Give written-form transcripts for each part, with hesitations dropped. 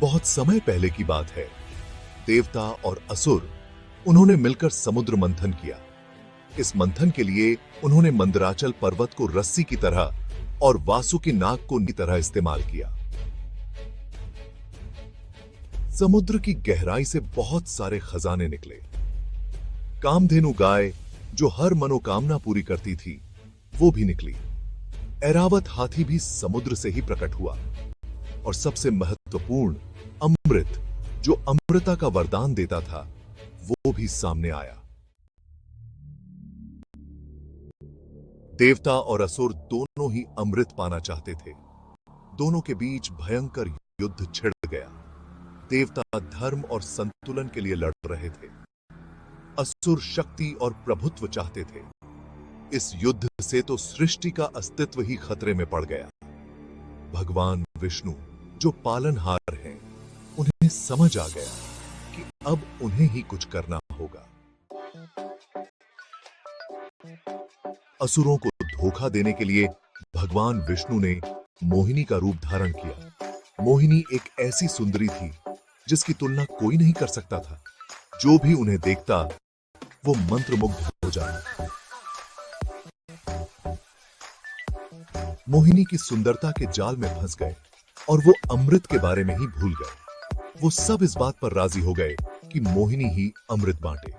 बहुत समय पहले की बात है। देवता और असुर उन्होंने मिलकर समुद्र मंथन किया। इस मंथन के लिए उन्होंने मंदराचल पर्वत को रस्सी की तरह और वासुकी नाग को की तरह इस्तेमाल किया। समुद्र की गहराई से बहुत सारे खजाने निकले। कामधेनु गाय जो हर मनोकामना पूरी करती थी, वो भी निकली। ऐरावत हाथी भी समुद्र से ही प्रकट हुआ और सबसे महत्वपूर्ण अमृत जो अमृता का वरदान देता था, वो भी सामने आया। देवता और असुर दोनों ही अमृत पाना चाहते थे। दोनों के बीच भयंकर युद्ध छिड़ गया। देवता धर्म और संतुलन के लिए लड़ रहे थे। असुर शक्ति और प्रभुत्व चाहते थे। इस युद्ध से तो सृष्टि का अस्तित्व ही खतरे में पड़ गया। भगवान विष्णु जो पालनहार हैं, उन्हें समझ आ गया कि अब उन्हें ही कुछ करना होगा। असुरों को धोखा देने के लिए भगवान विष्णु ने मोहिनी का रूप धारण किया। मोहिनी एक ऐसी सुंदरी थी जिसकी तुलना कोई नहीं कर सकता था। जो भी उन्हें देखता वो मंत्रमुग्ध हो जाता। मोहिनी की सुंदरता के जाल में फंस गए और वो अमृत के बारे में ही भूल गए। वो सब इस बात पर राजी हो गए कि मोहिनी ही अमृत बांटे।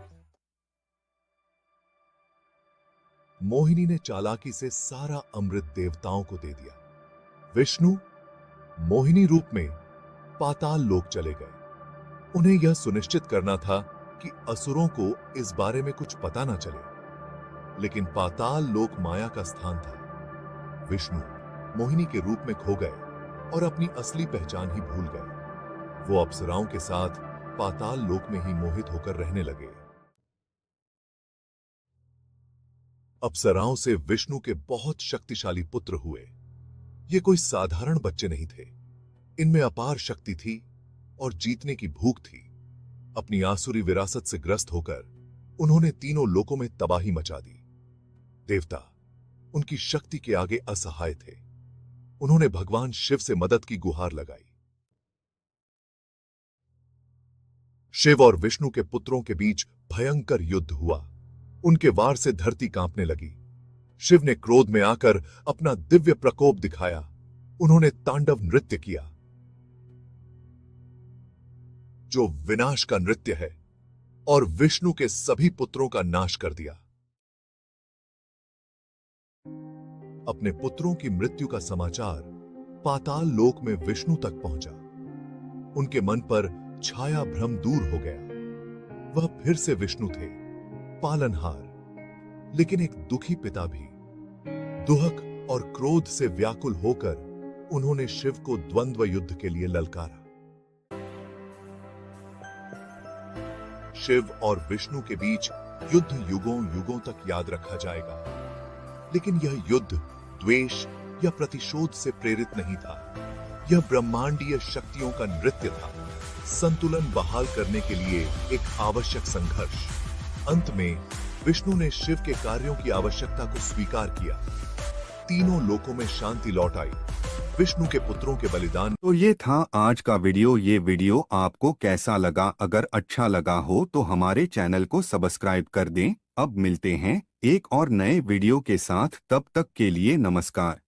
मोहिनी ने चालाकी से सारा अमृत देवताओं को दे दिया। विष्णु मोहिनी रूप में पाताल लोक चले गए। उन्हें यह सुनिश्चित करना था कि असुरों को इस बारे में कुछ पता ना चले। लेकिन पाताल लोक माया का स्थान था। विष्णु मोहिनी के रूप में खो गए और अपनी असली पहचान ही भूल गए। वो अप्सराओं के साथ पाताल लोक में ही मोहित होकर रहने लगे। अप्सराओं से विष्णु के बहुत शक्तिशाली पुत्र हुए। ये कोई साधारण बच्चे नहीं थे। इनमें अपार शक्ति थी और जीतने की भूख थी। अपनी आसुरी विरासत से ग्रस्त होकर उन्होंने तीनों लोकों में तबाही मचा दी। देवता उनकी शक्ति के आगे असहाय थे। उन्होंने भगवान शिव से मदद की गुहार लगाई। शिव और विष्णु के पुत्रों के बीच भयंकर युद्ध हुआ। उनके वार से धरती कांपने लगी। शिव ने क्रोध में आकर अपना दिव्य प्रकोप दिखाया। उन्होंने तांडव नृत्य किया, जो विनाश का नृत्य है, और विष्णु के सभी पुत्रों का नाश कर दिया। अपने पुत्रों की मृत्यु का समाचार पाताल लोक में विष्णु तक पहुंचा। उनके मन पर छाया भ्रम दूर हो गया। वह फिर से विष्णु थे, पालनहार, लेकिन एक दुखी पिता भी। दुहक और क्रोध से व्याकुल होकर उन्होंने शिव को द्वंद्व युद्ध के लिए ललकारा। शिव और विष्णु के बीच युद्ध युगों युगों तक याद रखा जाएगा। लेकिन यह युद्ध द्वेष या प्रतिशोध से प्रेरित नहीं था। यह ब्रह्मांडीय शक्तियों का नृत्य था, संतुलन बहाल करने के लिए एक आवश्यक संघर्ष। अंत में विष्णु ने शिव के कार्यों की आवश्यकता को स्वीकार किया। तीनों लोकों में शांति लौट आई। विष्णु के पुत्रों के बलिदान। तो ये था आज का वीडियो। ये वीडियो आपको कैसा लगा? अगर अच्छा लगा हो तो हमारे चैनल को सब्सक्राइब कर दें। अब मिलते हैं एक और नए वीडियो के साथ। तब तक के लिए नमस्कार।